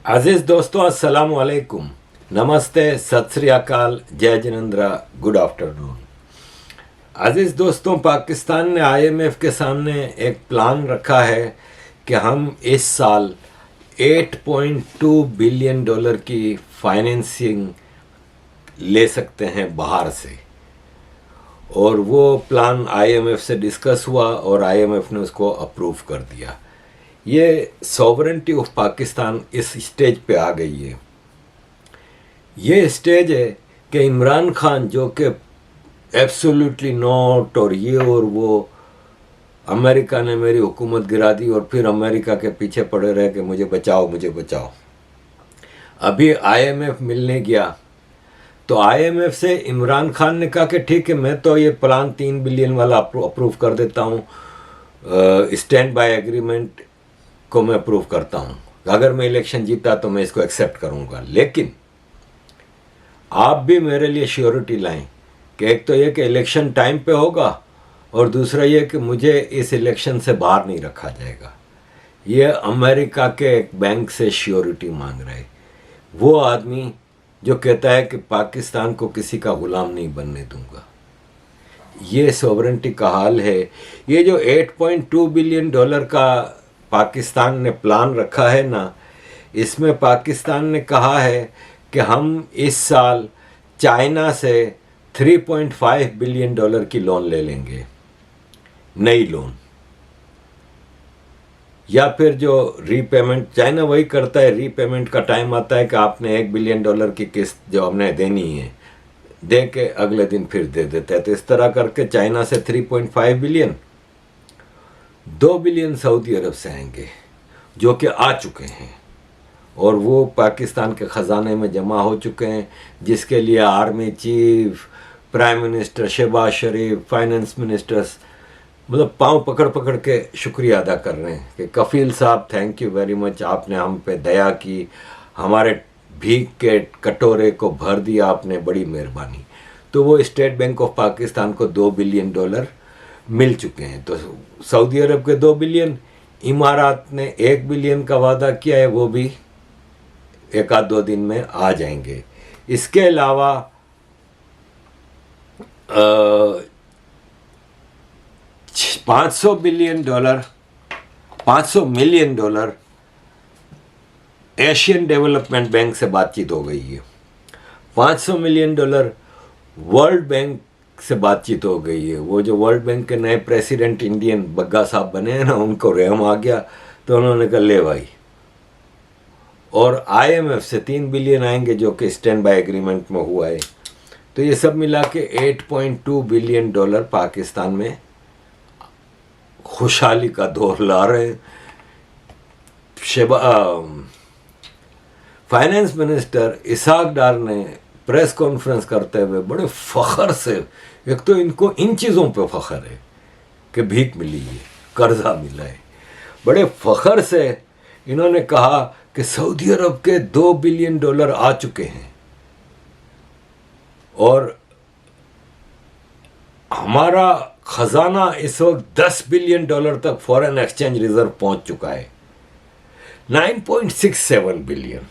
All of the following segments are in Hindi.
अजीज दोस्तों, अस्सलाम वालेकुम, नमस्ते, सत श्री अकाल, जय जिनेंद्र, गुड आफ्टरनून। अजीज दोस्तों, पाकिस्तान ने आईएमएफ के सामने एक प्लान रखा है कि हम इस साल 8.2 बिलियन डॉलर की फाइनेंसिंग ले सकते हैं बाहर से। और वो प्लान आईएमएफ से डिस्कस हुआ और आईएमएफ ने उसको अप्रूव कर दिया। ये सॉवरेंटी ऑफ पाकिस्तान इस स्टेज पे आ गई है। ये स्टेज है कि इमरान खान, जो कि एब्सोल्युटली नॉट और ये और वो, अमेरिका ने मेरी हुकूमत गिरा दी और फिर अमेरिका के पीछे पड़े रहे कि मुझे बचाओ मुझे बचाओ। अभी आईएमएफ मिलने गया तो आईएमएफ से इमरान खान ने कहा कि ठीक है, मैं तो ये प्लान 3 बिलियन वाला अप्रूव कर देता हूँ, स्टैंड बाय एग्रीमेंट को मैं अप्रूव करता हूँ, अगर मैं इलेक्शन जीता तो मैं इसको एक्सेप्ट करूँगा, लेकिन आप भी मेरे लिए श्योरिटी लाएं कि एक तो ये कि इलेक्शन टाइम पे होगा और दूसरा ये कि मुझे इस इलेक्शन से बाहर नहीं रखा जाएगा। ये अमेरिका के एक बैंक से श्योरिटी मांग रहे, वो आदमी जो कहता है कि पाकिस्तान को किसी का गुलाम नहीं बनने दूंगा। ये सॉवरेंटी का हाल है। ये जो 8.2 बिलियन डॉलर का पाकिस्तान ने प्लान रखा है ना, इसमें पाकिस्तान ने कहा है कि हम इस साल चाइना से 3.5 बिलियन डॉलर की लोन ले लेंगे, नई लोन, या फिर जो रीपेमेंट चाइना वही करता है, रीपेमेंट का टाइम आता है कि आपने 1 बिलियन डॉलर की किस्त जो हमने देनी है दे के अगले दिन फिर दे देता है। तो इस तरह करके चाइना से 3.5 बिलियन, 2 बिलियन सऊदी अरब से आएंगे जो कि आ चुके हैं और वो पाकिस्तान के ख़जाने में जमा हो चुके हैं, जिसके लिए army chief, prime minister Shehbaz Sharif, finance ministers मतलब पांव पकड़ पकड़ के शुक्रिया अदा कर रहे हैं कि कफील साहब थैंक यू वेरी मच, आपने हम पे दया की, हमारे भीख के कटोरे को भर दिया आपने, बड़ी मेहरबानी। तो वो स्टेट बैंक ऑफ पाकिस्तान को 2 बिलियन डॉलर मिल चुके हैं। तो सऊदी अरब के 2 बिलियन, इमारात ने 1 बिलियन का वादा किया है, वो भी एक आध 2 दिन में आ जाएंगे। इसके अलावा 500 million dollar Asian development bank से बातचीत हो गई है। 500 मिलियन डॉलर वर्ल्ड बैंक से बातचीत हो गई है। वो जो वर्ल्ड बैंक के नए प्रेसिडेंट इंडियन बग्गा साहब बने हैं ना, उनको रहम आ गया तो उन्होंने कहा ले भाई। और आईएमएफ से 3 बिलियन आएंगे जो कि स्टैंड बाय एग्रीमेंट में हुआ है। तो ये सब मिला के 8.2 बिलियन डॉलर पाकिस्तान में खुशहाली का दौर ला रहे हैं। फाइनेंस मिनिस्टर इसहाक डार ने प्रेस कॉन्फ्रेंस करते हुए बड़े फख्र से, एक तो इनको इन चीज़ों पे फख्र है कि भीख मिली है, कर्जा मिला है, बड़े फख्र से इन्होंने कहा कि सऊदी अरब के 2 बिलियन डॉलर आ चुके हैं और हमारा खजाना इस वक्त 10 बिलियन डॉलर तक फॉरेन एक्सचेंज रिजर्व पहुंच चुका है, 9.67 बिलियन,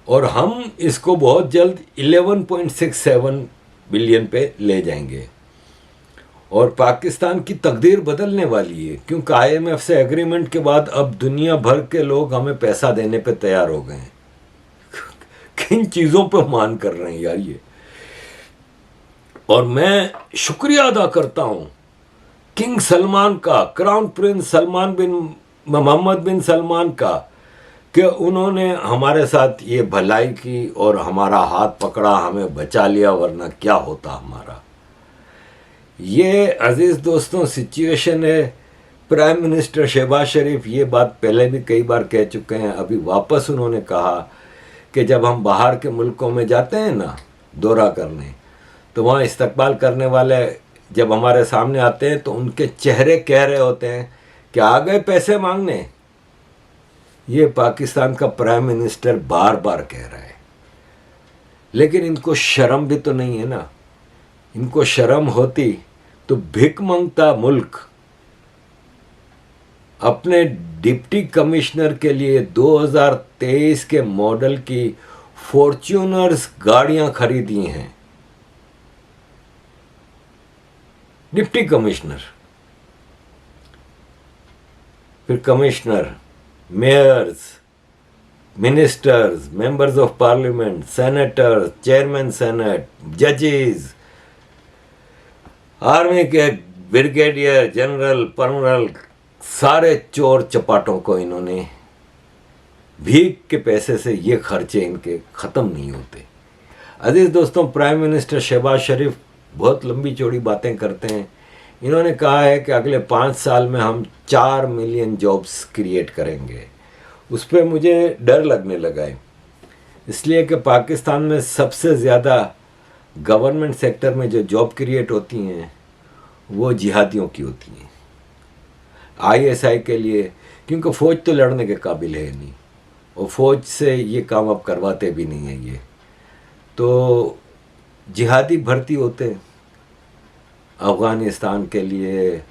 और हम इसको बहुत जल्द 11.67 बिलियन पे ले जाएंगे। और पाकिस्तान की तकदीर बदलने वाली है, क्योंकि आईएमएफ से एग्रीमेंट के बाद अब दुनिया भर के लोग हमें पैसा देने पे तैयार हो गए हैं। किन चीज़ों पे मान कर रहे हैं यार ये। और मैं शुक्रिया अदा करता हूँ किंग सलमान का, क्राउन प्रिंस सलमान बिन मोहम्मद बिन सलमान का, कि उन्होंने हमारे साथ ये भलाई की और हमारा हाथ पकड़ा, हमें बचा लिया, वरना क्या होता हमारा। ये अजीज़ दोस्तों सिचुएशन है। प्राइम मिनिस्टर शहबाज शरीफ ये बात पहले भी कई बार कह चुके हैं, अभी वापस उन्होंने कहा कि जब हम बाहर के मुल्कों में जाते हैं ना दौरा करने, तो वहाँ इस्तकबाल करने वाले जब हमारे सामने आते हैं तो उनके चेहरे कह रहे होते हैं कि आ गए पैसे मांगने। ये पाकिस्तान का प्राइम मिनिस्टर बार बार कह रहा है, लेकिन इनको शर्म भी तो नहीं है ना। इनको शर्म होती तो भिख मांगता मुल्क अपने डिप्टी कमिश्नर के लिए 2023 के मॉडल की फॉर्च्यूनर्स गाड़ियां खरीदी हैं। डिप्टी कमिश्नर, फिर commissioner, mayors, ministers, members of parliament, senators, chairman senate, जजेस, आर्मी के ब्रिगेडियर जनरल, परमल, सारे चोर चपाटों को इन्होंने भीख के पैसे से, ये खर्चे इनके ख़त्म नहीं होते। अजीज दोस्तों, प्राइम मिनिस्टर शहबाज शरीफ बहुत लंबी चौड़ी बातें करते हैं। इन्होंने कहा है कि अगले 5 साल में हम 4 मिलियन जॉब्स क्रिएट करेंगे। उस पर मुझे डर लगने लगा है, इसलिए कि पाकिस्तान में सबसे ज़्यादा गवर्नमेंट सेक्टर में जो जॉब क्रिएट होती हैं वो जिहादियों की होती हैं, आईएसआई के लिए, क्योंकि फ़ौज तो लड़ने के काबिल है नहीं और फ़ौज से ये काम अब करवाते भी नहीं हैं। ये तो जिहादी भर्ती होते हैं अफ़गानिस्तान के लिए,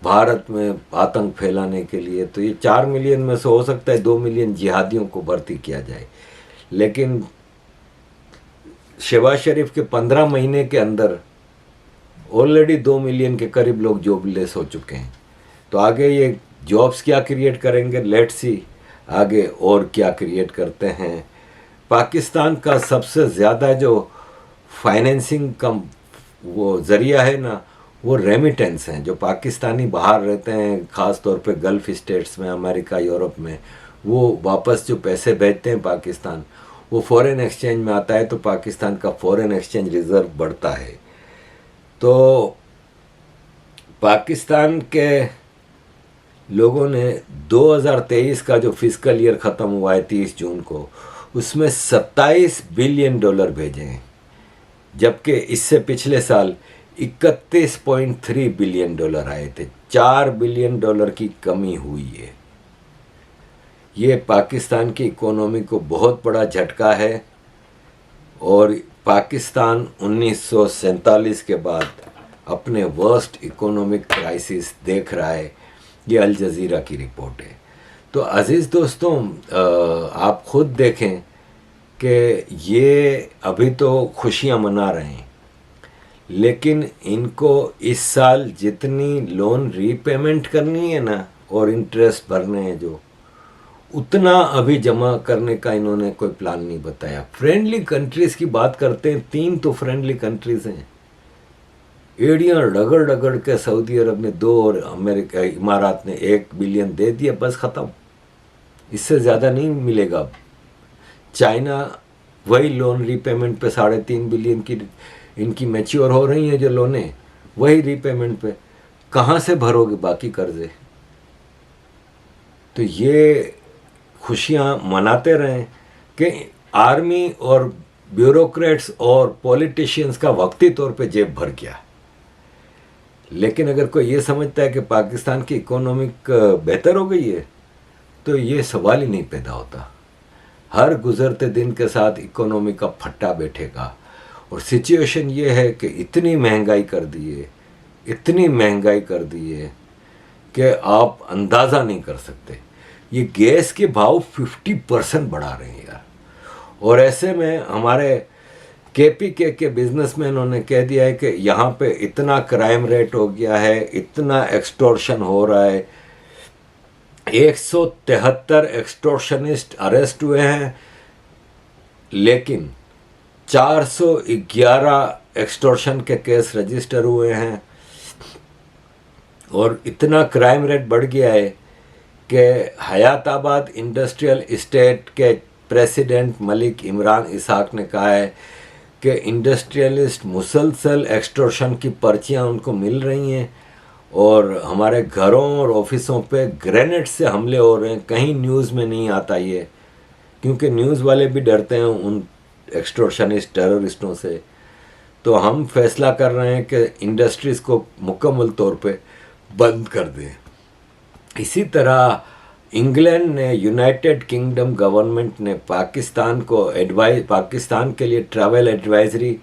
भारत में आतंक फैलाने के लिए। तो ये 4 मिलियन में से हो सकता है 2 मिलियन जिहादियों को भर्ती किया जाए, लेकिन शहबाज शरीफ के 15 महीने के अंदर ऑलरेडी 2 मिलियन के करीब लोग जॉबलेस हो चुके हैं। तो आगे ये जॉब्स क्या क्रिएट करेंगे, लेट्स सी आगे और क्या क्रिएट करते हैं। पाकिस्तान का सबसे ज़्यादा जो फाइनेंसिंग का वो ज़रिया है ना, वो रेमिटेंस हैं। जो पाकिस्तानी बाहर रहते हैं, ख़ास तौर पे गल्फ़ स्टेट्स में, अमेरिका, यूरोप में, वो वापस जो पैसे भेजते हैं पाकिस्तान, वो फॉरेन एक्सचेंज में आता है, तो पाकिस्तान का फॉरेन एक्सचेंज रिज़र्व बढ़ता है। तो पाकिस्तान के लोगों ने 2023 का जो फिस्कल ईयर ख़त्म हुआ है 30 जून को, उसमें 27 बिलियन डॉलर भेजे हैं, जबकि इससे पिछले साल 31.3 बिलियन डॉलर आए थे। 4 बिलियन डॉलर की कमी हुई है। ये पाकिस्तान की इकोनॉमी को बहुत बड़ा झटका है और पाकिस्तान 1947 के बाद अपने वर्स्ट इकोनॉमिक क्राइसिस देख रहा है। ये अल जज़ीरा की रिपोर्ट है। तो अज़ीज़ दोस्तों, आप खुद देखें कि ये अभी तो खुशियां मना रहे हैं, लेकिन इनको इस साल जितनी लोन रीपेमेंट करनी है ना और इंटरेस्ट भरने हैं जो, उतना अभी जमा करने का इन्होंने कोई प्लान नहीं बताया। फ्रेंडली कंट्रीज़ की बात करते हैं, 3 तो फ्रेंडली कंट्रीज़ हैं। एड़ियाँ रगड़ रगड़ के सऊदी अरब ने 2 और अमेरिका, इमारात ने 1 बिलियन दे दिया, बस ख़त्म। इससे ज़्यादा नहीं मिलेगा अब। चाइना वही लोन रीपेमेंट पे 3.5 बिलियन की इनकी मैच्योर हो रही हैं जो लोनें, वही रीपेमेंट पे कहाँ से भरोगे बाकी कर्जे। तो ये खुशियाँ मनाते रहें कि आर्मी और ब्यूरोक्रेट्स और पॉलिटिशियंस का वक्ती तौर पे जेब भर गया। लेकिन अगर कोई ये समझता है कि पाकिस्तान की इकोनॉमिक बेहतर हो गई है, तो ये सवाल ही नहीं पैदा होता। हर गुजरते दिन के साथ इकोनॉमी का फट्टा बैठेगा। और सिचुएशन ये है कि इतनी महंगाई कर दी है, इतनी महंगाई कर दी है कि आप अंदाज़ा नहीं कर सकते। ये गैस के भाव 50% बढ़ा रहे हैं यार। और ऐसे में हमारे केपीके के बिजनेसमैनों ने कह दिया है कि यहाँ पे इतना क्राइम रेट हो गया है, इतना एक्सटॉर्शन हो रहा है, 173 एक्सटॉर्शनिस्ट अरेस्ट हुए हैं, लेकिन 411 एक्सटॉर्शन के केस रजिस्टर हुए हैं। और इतना क्राइम रेट बढ़ गया है कि हयाताबाद इंडस्ट्रियल इस्टेट के प्रेसिडेंट मलिक इमरान इसाक ने कहा है कि इंडस्ट्रियलिस्ट मुसलसल एक्सटॉर्शन की पर्चियां उनको मिल रही हैं और हमारे घरों और ऑफिसों पे ग्रेनेड से हमले हो रहे हैं। कहीं न्यूज़ में नहीं आता ये, क्योंकि न्यूज़ वाले भी डरते हैं उन एक्सटॉर्शनिस्ट टेररिस्टों से। तो हम फैसला कर रहे हैं कि इंडस्ट्रीज़ को मुकम्मल तौर पे बंद कर दें। इसी तरह इंग्लैंड ने, यूनाइटेड किंगडम गवर्नमेंट ने पाकिस्तान के लिए ट्रैवल एडवाइजरी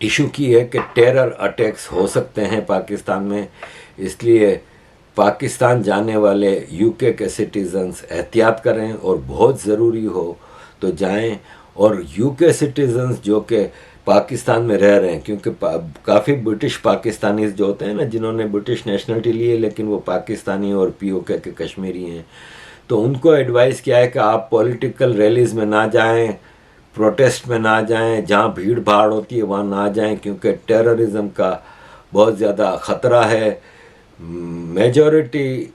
इशू की है कि टेरर अटैक्स हो सकते हैं पाकिस्तान में, इसलिए पाकिस्तान जाने वाले यूके के सिटीजन्स एहतियात करें और बहुत ज़रूरी हो तो जाएं, और यूके सिटीजन्स जो कि पाकिस्तान में रह रहे हैं, क्योंकि काफ़ी ब्रिटिश पाकिस्तानीज जो होते हैं ना, जिन्होंने ब्रिटिश नेशनलिटी ली है लेकिन वो पाकिस्तानी और पीओके के कश्मीरी हैं, तो उनको एडवाइस किया है कि आप पॉलिटिकल रैलीज़ में ना जाएं, प्रोटेस्ट में ना जाएं, जहां भीड़ भाड़ होती है वहां ना जाएं, क्योंकि टेररिज्म का बहुत ज़्यादा ख़तरा है। मेजॉरिटी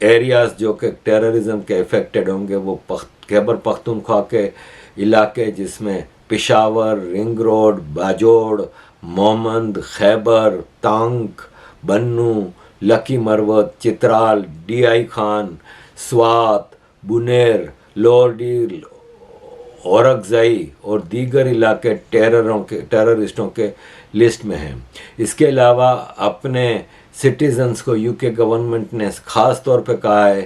एरियाज़ जो कि टेररिज्म के इफ़ेक्टेड होंगे वो खैबर पख्तूनख्वा के इलाके, जिसमें Peshawar, ring road, Bajaur, Mohmand, Khyber, Tank, Bannu, Lakki Marwat, Chitral, DI Khan, Swat, Buner, lower Dir, Orakzai और दीगर इलाके टेररिस्टों के लिस्ट में हैं। इसके अलावा अपने सिटीजन्स को यूके गवर्नमेंट ने ख़ास तौर पे कहा है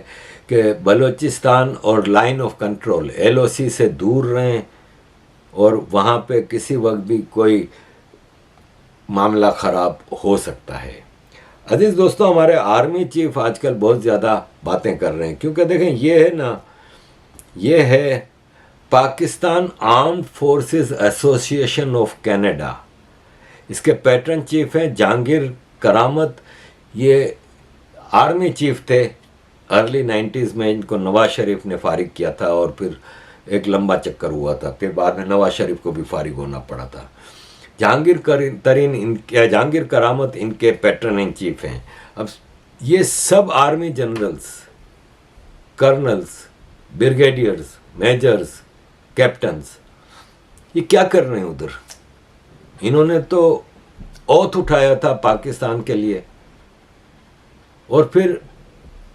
कि बलूचिस्तान और लाइन ऑफ कंट्रोल LOC से दूर रहें, और वहाँ पे किसी वक्त भी कोई मामला ख़राब हो सकता है। अजीज़ दोस्तों, हमारे आर्मी चीफ आजकल बहुत ज़्यादा बातें कर रहे हैं, क्योंकि देखें ये है ना, ये है Pakistan armed forces association of Canada. इसके पैटर्न चीफ हैं जहांगीर करामत। ये आर्मी चीफ थे, अर्ली 90s में इनको नवाज शरीफ ने फारिग किया था और फिर एक लंबा चक्कर हुआ था, फिर बाद में नवाज शरीफ को भी फारिग होना पड़ा था। जहांगीर करामत इनके पैटर्न इन चीफ हैं। अब ये सब army generals, colonel's, brigadiers, measures, captains, ये क्या कर रहे हैं उधर? इन्होंने तो ओथ उठाया था पाकिस्तान के लिए, और फिर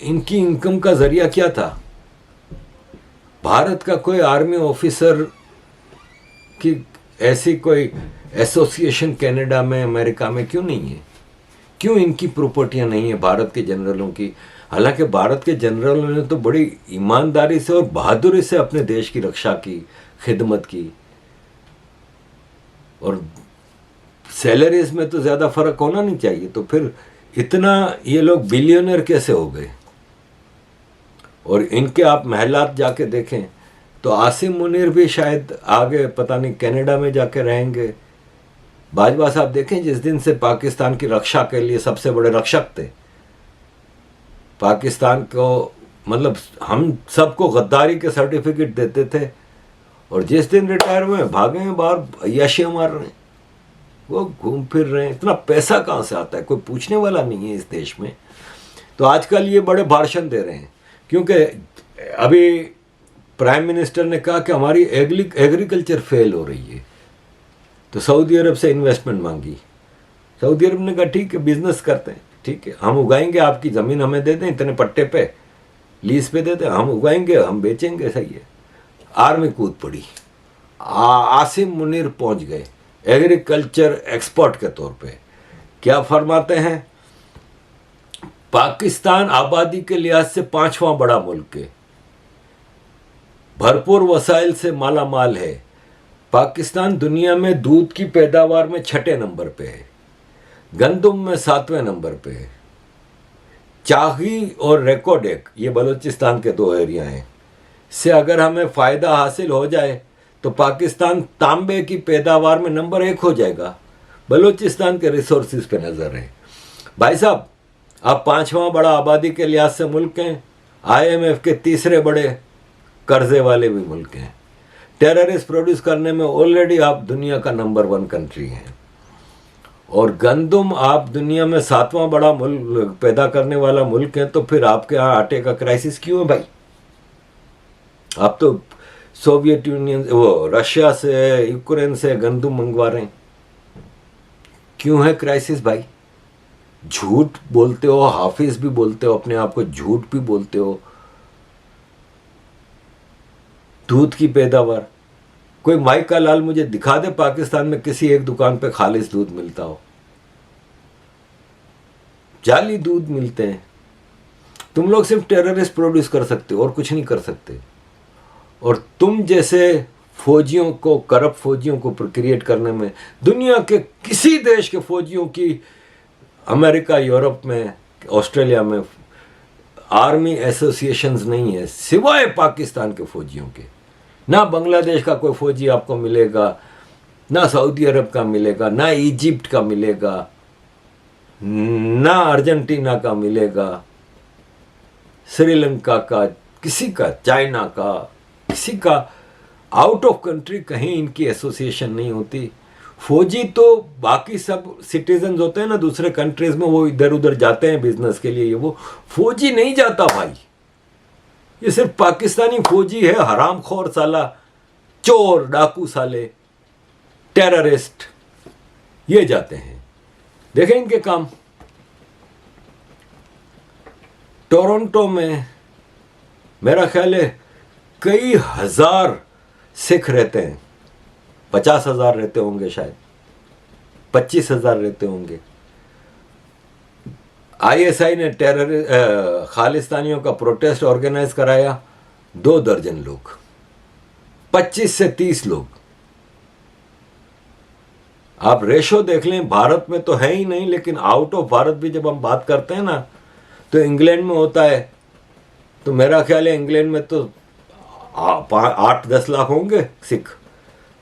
इनकी इनकम का जरिया क्या था? भारत का कोई आर्मी ऑफिसर की ऐसी कोई एसोसिएशन कनाडा में, अमेरिका में क्यों नहीं है? क्यों इनकी प्रॉपर्टियां नहीं है भारत के जनरलों की? हालांकि भारत के जनरलों ने तो बड़ी ईमानदारी से और बहादुरी से अपने देश की रक्षा की, खिदमत की, और सैलरीज में तो ज़्यादा फर्क होना नहीं चाहिए। तो फिर इतना ये लोग बिलियनर कैसे हो गए? और इनके आप महलात जाके देखें तो आसिम मुनीर भी शायद आगे पता नहीं कनाडा में जाके रहेंगे। बाजवा साहब देखें, जिस दिन से पाकिस्तान की रक्षा के लिए सबसे बड़े रक्षक थे, पाकिस्तान को मतलब हम सबको गद्दारी के सर्टिफिकेट देते थे, और जिस दिन रिटायर हुए भागे हैं बाहर, अय्याशियाँ मार रहे हैं, वो घूम फिर रहे हैं। इतना पैसा कहाँ से आता है? कोई पूछने वाला नहीं है इस देश में। तो आजकल ये बड़े भाषण दे रहे हैं, क्योंकि अभी प्राइम मिनिस्टर ने कहा कि हमारी एग्रीकल्चर फेल हो रही है, तो सऊदी अरब से इन्वेस्टमेंट मांगी। सऊदी अरब ने कहा ठीक है, बिजनेस करते हैं, ठीक है, हम उगाएंगे, आपकी ज़मीन हमें दे दें, इतने पट्टे पे लीज पे दे दें, हम उगाएंगे, हम बेचेंगे। सही है। आर्मी कूद पड़ी, आसिम मुनीर पहुंच गए एग्रीकल्चर एक्सपर्ट के तौर पे। क्या फरमाते हैं? पाकिस्तान आबादी के लिहाज से 5वां बड़ा मुल्क है, भरपूर वसाइल से माला माल है। पाकिस्तान दुनिया में दूध की पैदावार में 6ठे नंबर पे है, गंदुम में 7वें नंबर पे है। चाही और रेकोडेक, ये बलूचिस्तान के 2 एरिया हैं, से अगर हमें फ़ायदा हासिल हो जाए तो पाकिस्तान तांबे की पैदावार में नंबर 1 हो जाएगा। बलूचिस्तान के रिसोर्सेज पे नज़र है भाई साहब। आप 5वां बड़ा आबादी के लिहाज से मुल्क हैं, IMF के 3रे बड़े कर्जे वाले भी मुल्क हैं। टेररिस्ट प्रोड्यूस करने में ऑलरेडी आप दुनिया का नंबर 1 कंट्री हैं, और गंदुम आप दुनिया में 7वां बड़ा मुल्क पैदा करने वाला मुल्क है। तो फिर आपके यहाँ आटे का क्राइसिस क्यों है भाई? आप तो सोवियत यूनियन, वो रशिया से, यूक्रेन से गंदुम मंगवा रहे हैं, क्यों है क्राइसिस भाई? झूठ बोलते हो, हाफिज भी बोलते हो, अपने आप को झूठ भी बोलते हो। दूध की पैदावार, कोई माई का लाल मुझे दिखा दे पाकिस्तान में किसी एक दुकान पे खालिस दूध मिलता हो। जाली दूध मिलते हैं। तुम लोग सिर्फ टेररिस्ट प्रोड्यूस कर सकते हो और कुछ नहीं कर सकते। और तुम जैसे फौजियों को, करप्ट फौजियों को क्रिएट करने में दुनिया के किसी देश के फौजियों की अमेरिका, यूरोप में ऑस्ट्रेलिया में आर्मी एसोसिएशंस नहीं है सिवाय पाकिस्तान के फौजियों के। ना बांग्लादेश का कोई फौजी आपको मिलेगा, ना सऊदी अरब का मिलेगा, ना इजिप्ट का मिलेगा, ना अर्जेंटीना का मिलेगा, श्रीलंका का, किसी का, चाइना का, किसी का, आउट ऑफ कंट्री कहीं इनकी एसोसिएशन नहीं होती। फौजी तो बाकी सब सिटीजन्स होते हैं ना दूसरे कंट्रीज में, वो इधर उधर जाते हैं बिजनेस के लिए, वो फौजी नहीं जाता भाई। ये सिर्फ पाकिस्तानी फौजी है, हरामखोर साला, चोर, डाकू साले, टेररिस्ट, ये जाते हैं। देखें इनके काम। टोरंटो में मेरा ख्याल है कई हजार सिख रहते हैं, 50,000 रहते होंगे, शायद 25,000 रहते होंगे। आईएसआई ने खालिस्तानियों का प्रोटेस्ट ऑर्गेनाइज कराया, 2 दर्जन लोग, 25 से 30 लोग। आप रेशो देख लें, भारत में तो है ही नहीं, लेकिन आउट ऑफ भारत भी जब हम बात करते हैं ना, तो इंग्लैंड में होता है, तो मेरा ख्याल है इंग्लैंड में तो 8-10 लाख होंगे सिख।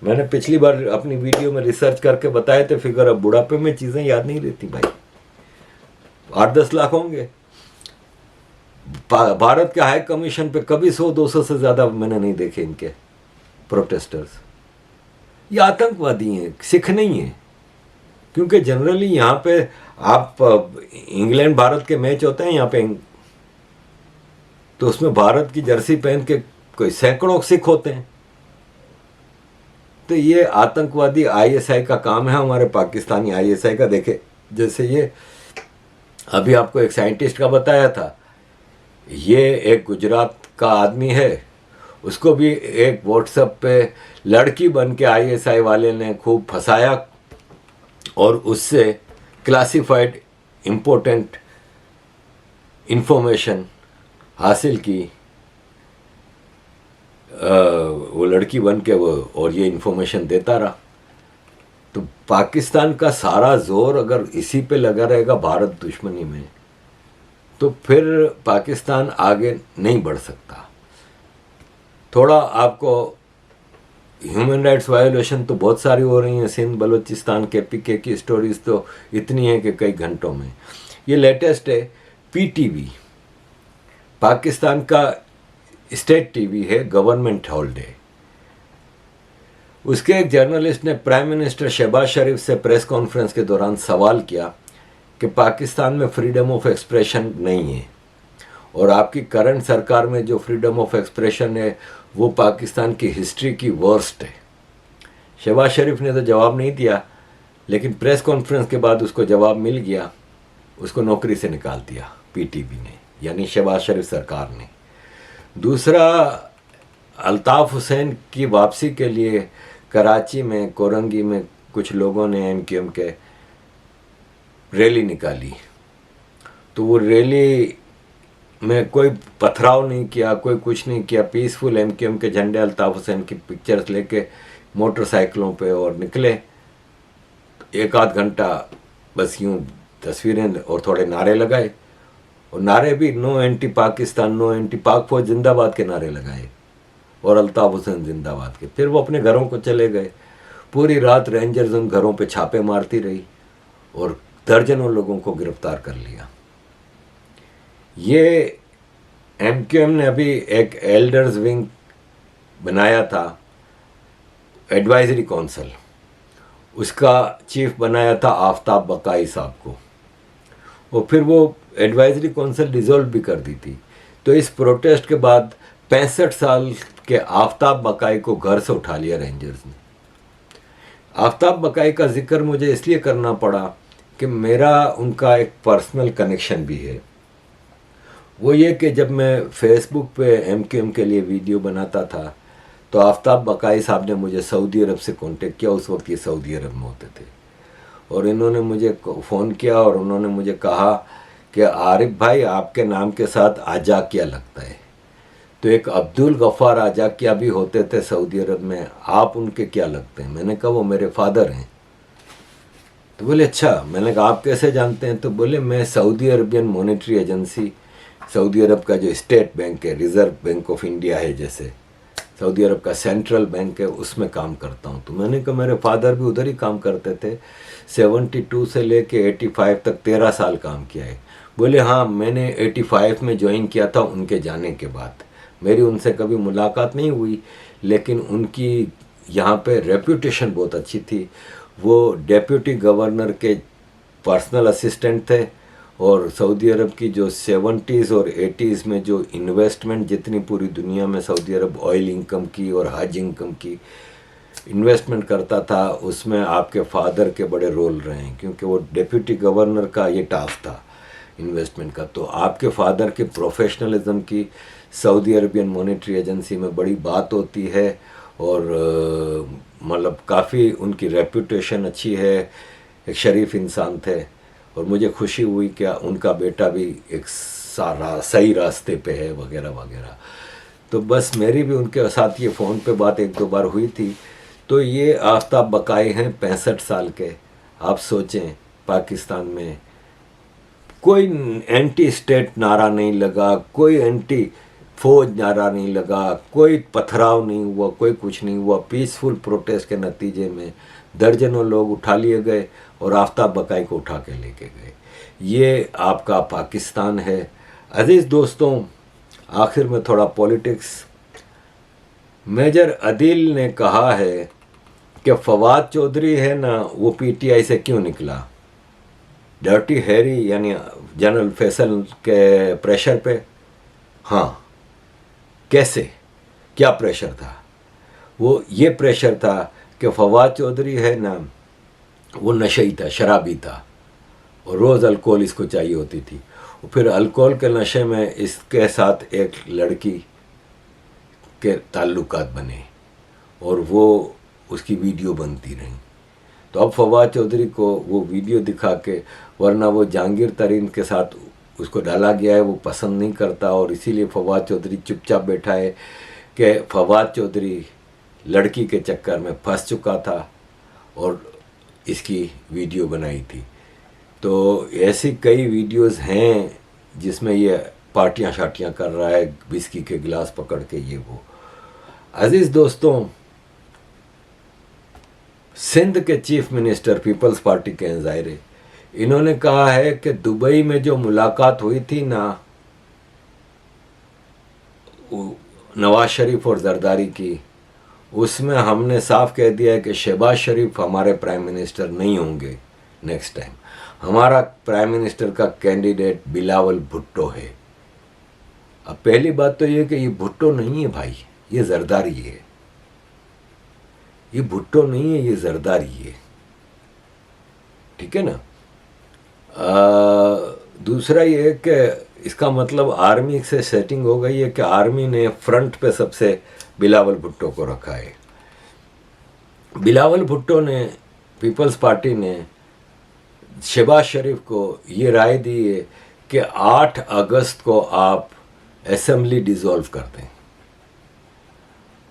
मैंने पिछली बार अपनी वीडियो में रिसर्च करके बताए थे फिगर, अब बुढ़ापे में चीजें याद नहीं रहती भाई। 8-10 लाख होंगे। भारत के हाई कमीशन पे कभी 100-200 से ज्यादा मैंने नहीं देखे इनके प्रोटेस्टर्स। ये आतंकवादी हैं, सिख नहीं है। क्योंकि जनरली यहाँ पे आप इंग्लैंड भारत के मैच होते हैं यहाँ पे, तो उसमें भारत की जर्सी पहन के कोई सैकड़ों सिख होते हैं। तो ये आतंकवादी आईएसआई का काम है, हमारे पाकिस्तानी आईएसआई का। देखे जैसे ये अभी आपको एक साइंटिस्ट का बताया था, ये एक गुजरात का आदमी है, उसको भी एक व्हाट्सएप पे लड़की बन के आईएसआई वाले ने खूब फंसाया और उससे क्लासिफाइड इम्पोर्टेंट इंफॉर्मेशन हासिल की। वो लड़की बन के वो और ये इन्फॉर्मेशन देता रहा। तो पाकिस्तान का सारा जोर अगर इसी पे लगा रहेगा भारत दुश्मनी में, तो फिर पाकिस्तान आगे नहीं बढ़ सकता। थोड़ा आपको ह्यूमन राइट्स वायोलेशन तो बहुत सारी हो रही हैं, सिंध बलूचिस्तान केपीके की स्टोरीज तो इतनी है कि कई घंटों में। ये लेटेस्ट है, पीटीवी पाकिस्तान का स्टेट टीवी है, गवर्नमेंट हॉल्ड है। उसके एक जर्नलिस्ट ने प्राइम मिनिस्टर शहबाज शरीफ से प्रेस कॉन्फ्रेंस के दौरान सवाल किया कि पाकिस्तान में फ्रीडम ऑफ एक्सप्रेशन नहीं है और आपकी करंट सरकार में जो फ्रीडम ऑफ एक्सप्रेशन है वो पाकिस्तान की हिस्ट्री की वर्स्ट है। शहबाज शरीफ ने तो जवाब नहीं दिया, लेकिन प्रेस कॉन्फ्रेंस के बाद उसको जवाब मिल गया, उसको नौकरी से निकाल दिया पीटीवी ने, यानी शहबाज शरीफ सरकार ने। दूसरा, अल्ताफ़ हुसैन की वापसी के लिए कराची में कोरंगी में कुछ लोगों ने एमक्यूएम के रैली निकाली। तो वो रैली में कोई पथराव नहीं किया, कोई कुछ नहीं किया, पीसफुल एमक्यूएम के झंडे, अल्ताफ़ हुसैन की पिक्चर्स लेके मोटरसाइकिलों पे और निकले। 1-8 घंटा बस यूँ तस्वीरें और थोड़े नारे लगाए, और नारे भी no anti Pakistan, no anti Pak फौज जिंदाबाद के नारे लगाए और अल्ताफ़ हुसैन जिंदाबाद के। फिर वो अपने घरों को चले गए। पूरी रात रेंजर्स उन घरों पे छापे मारती रही और दर्जनों लोगों को गिरफ्तार कर लिया। ये एमक्यूएम ने अभी एक एल्डर्स विंग बनाया था, एडवाइजरी काउंसिल, उसका चीफ बनाया था आफ्ताब बकाई साहब को, और फिर वो एडवाइजरी काउंसिल डिसॉल्व भी कर दी थी। तो इस प्रोटेस्ट के बाद 65 साल के आफ्ताब बकाई को घर से उठा लिया रेंजर्स ने। आफ्ताब बकाई का जिक्र मुझे इसलिए करना पड़ा कि मेरा उनका एक पर्सनल कनेक्शन भी है। वो ये कि जब मैं फेसबुक पे एमक्यूएम के लिए वीडियो बनाता था तो आफ्ताब बकाई साहब ने मुझे सऊदी अरब से कांटेक्ट किया। उस वक्त ये सऊदी अरब में होते थे और इन्होंने मुझे फ़ोन किया और उन्होंने मुझे कहा कि आरिफ भाई आपके नाम के साथ आजाकिया लगता है। तो एक अब्दुल गफ़ार आजाकिया भी होते थे सऊदी अरब में, आप उनके क्या लगते हैं? मैंने कहा वो मेरे फादर हैं। तो बोले अच्छा। मैंने कहा आप कैसे जानते हैं? तो बोले मैं Saudi Arabian monetary agency, Saudi Arab का जो स्टेट बैंक है, रिज़र्व बैंक ऑफ इंडिया है, जैसे सऊदी अरब का सेंट्रल बैंक है, उसमें काम करता हूँ। तो मैंने कहा मेरे फादर भी उधर ही काम करते थे, 72 से लेके 85 तक 13 साल काम किया है। बोले हाँ, मैंने 85 में ज्वाइन किया था उनके जाने के बाद। मेरी उनसे कभी मुलाकात नहीं हुई, लेकिन उनकी यहाँ पे रेप्यूटेशन बहुत अच्छी थी। वो डेप्यूटी गवर्नर के पर्सनल असिस्टेंट थे, और सऊदी अरब की जो 70s और 80s में जो इन्वेस्टमेंट जितनी पूरी दुनिया में सऊदी अरब ऑयल इनकम की और हज इनकम की इन्वेस्टमेंट करता था, उसमें आपके फादर के बड़े रोल रहे हैं, क्योंकि वो डेप्यूटी गवर्नर का ये टास्क था इन्वेस्टमेंट का। तो आपके फादर के प्रोफेशनलिज्म की सऊदी अरबियन मॉनेटरी एजेंसी में बड़ी बात होती है, और मतलब काफ़ी उनकी रेप्यूटेशन अच्छी है, एक शरीफ इंसान थे। और मुझे खुशी हुई कि उनका बेटा भी एक सही रास्ते पे है वगैरह वगैरह। तो बस मेरी भी उनके साथ ये फ़ोन पे बात 1-2 बार हुई थी। तो ये आफ्ताब बकाई हैं 65 साल के। आप सोचें, पाकिस्तान में कोई एंटी स्टेट नारा नहीं लगा, कोई एंटी फौज नारा नहीं लगा, कोई पथराव नहीं हुआ, कोई कुछ नहीं हुआ। पीसफुल प्रोटेस्ट के नतीजे में दर्जनों लोग उठा लिए गए और आफ्ताब बकाई को उठा के लेके गए। ये आपका पाकिस्तान है। अजीज़ दोस्तों, आखिर में थोड़ा पॉलिटिक्स। मेजर अदील ने कहा है कि फवाद चौधरी है ना, वो पीटीआई से क्यों निकला? डर्टी हैरी यानी जनरल फैसल के प्रेशर पे? हाँ, कैसे, क्या प्रेशर था? वो ये प्रेशर था कि फवाद चौधरी है ना, वो नशेई था, शराबी था, और रोज़ अल्कोहल इसको चाहिए होती थी। और फिर अल्कोहल के नशे में इसके साथ एक लड़की के ताल्लुकात बने, और वो उसकी वीडियो बनती रही। तो अब फवाद चौधरी को वो वीडियो दिखा के, वरना वो जहांगीर तरीन के साथ उसको डाला गया है, वो पसंद नहीं करता, और इसीलिए फवाद चौधरी चुपचाप बैठा है कि फवाद चौधरी लड़की के चक्कर में फंस चुका था और इसकी वीडियो बनाई थी। तो ऐसी कई वीडियोस हैं जिसमें ये पार्टियां शाटियां कर रहा है, विस्की के गिलास पकड़ के, ये वो। अजीज़ दोस्तों, सिंध के चीफ मिनिस्टर पीपल्स पार्टी के हैं ज़ाहिर, इन्होंने कहा है कि दुबई में जो मुलाकात हुई थी ना नवाज शरीफ और जरदारी की, उसमें हमने साफ कह दिया है कि शहबाज शरीफ हमारे प्राइम मिनिस्टर नहीं होंगे नेक्स्ट टाइम। हमारा प्राइम मिनिस्टर का कैंडिडेट बिलावल भुट्टो है। अब पहली बात तो ये कि ये भुट्टो नहीं है भाई, ये जरदारी है। ये भुट्टो नहीं है, ये जरदारी है, ठीक है ना। दूसरा ये है कि इसका मतलब आर्मी से सेटिंग हो गई है कि आर्मी ने फ्रंट पे सबसे बिलावल भुट्टो को रखा है। बिलावल भुट्टो ने, पीपल्स पार्टी ने शहबाज शरीफ को ये राय दी है कि 8 अगस्त को आप असेंबली डिसॉल्व कर दें,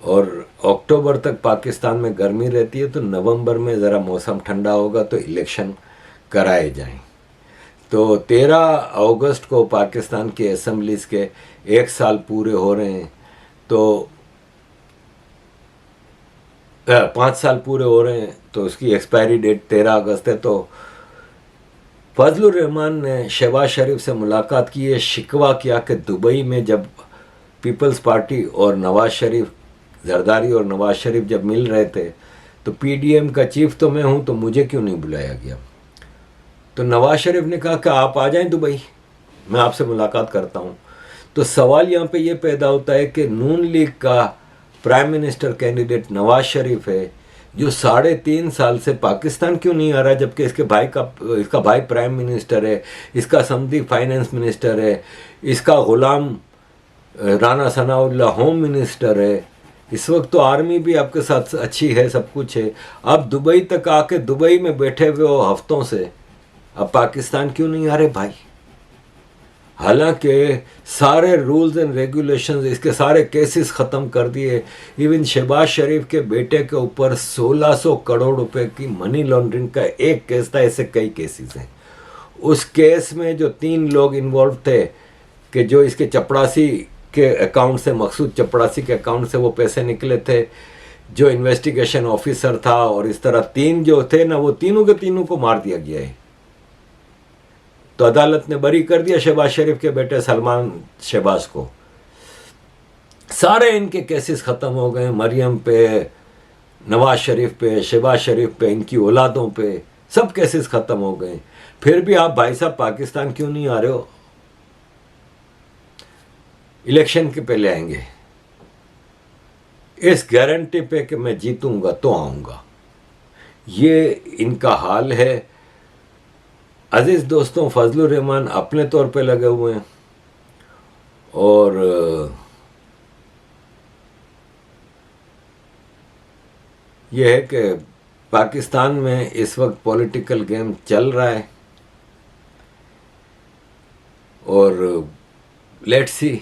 और अक्टूबर तक पाकिस्तान में गर्मी रहती है, तो नवंबर में ज़रा मौसम ठंडा होगा तो इलेक्शन कराए जाएं। तो 13 अगस्त को पाकिस्तान की असेंबलीज के 1 साल पूरे हो रहे हैं, तो 5 साल पूरे हो रहे हैं, तो उसकी एक्सपायरी डेट 13 अगस्त है। तो फजलुर रहमान ने शहबाज शरीफ से मुलाकात की है, शिकवा किया कि दुबई में जब पीपल्स पार्टी और नवाज शरीफ, जरदारी और नवाज शरीफ जब मिल रहे थे, तो पीडीएम का चीफ तो मैं हूं, तो मुझे क्यों नहीं बुलाया गया? तो नवाज शरीफ ने कहा कि आप आ जाएं दुबई, मैं आपसे मुलाकात करता हूं। तो सवाल यहाँ पे ये पैदा होता है कि नून लीग का prime minister candidate Nawaz Sharif है, जो 3.5 साल से पाकिस्तान क्यों नहीं आ रहा, जबकि इसका भाई प्राइम मिनिस्टर है, इसका समधी फाइनेंस मिनिस्टर है, इसका गुलाम राना सनाउल्लाह होम मिनिस्टर है। इस वक्त तो आर्मी भी आपके साथ अच्छी है, सब कुछ है। अब दुबई तक आके दुबई में बैठे हुए हो हफ्तों से, अब पाकिस्तान क्यों नहीं आ रहे भाई? हालांकि सारे रूल्स एंड रेगुलेशंस, इसके सारे केसेस ख़त्म कर दिए। इवन शहबाज शरीफ के बेटे के ऊपर 1600 करोड़ रुपए की मनी लॉन्ड्रिंग का एक केस था, ऐसे कई केसेस हैं। उस केस में जो 3 लोग इन्वॉल्व थे कि जो इसके चपड़ासी के अकाउंट से, मकसूद चपड़ासी के अकाउंट से वो पैसे निकले थे, जो इन्वेस्टिगेशन ऑफिसर था, और इस तरह 3 जो थे ना, वो तीनों के तीनों को मार दिया गया है। तो अदालत ने बरी कर दिया शहबाज शरीफ के बेटे सलमान शहबाज को। सारे इनके केसेस खत्म हो गए, मरियम पे, नवाज शरीफ पे, शहबाज शरीफ पे, इनकी औलादों पे, सब केसेस खत्म हो गए। फिर भी आप भाई साहब पाकिस्तान क्यों नहीं आ रहे हो? इलेक्शन के पहले आएंगे इस गारंटी पे कि मैं जीतूंगा तो आऊंगा। ये इनका हाल है। अजीज दोस्तों, फजलुर रहमान अपने तौर पे लगे हुए हैं, और यह है कि पाकिस्तान में इस वक्त पॉलिटिकल गेम चल रहा है, और लेट्स सी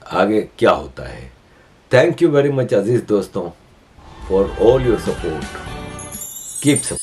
आगे क्या होता है। थैंक यू वेरी मच अजीज दोस्तों for all your support. Keep support.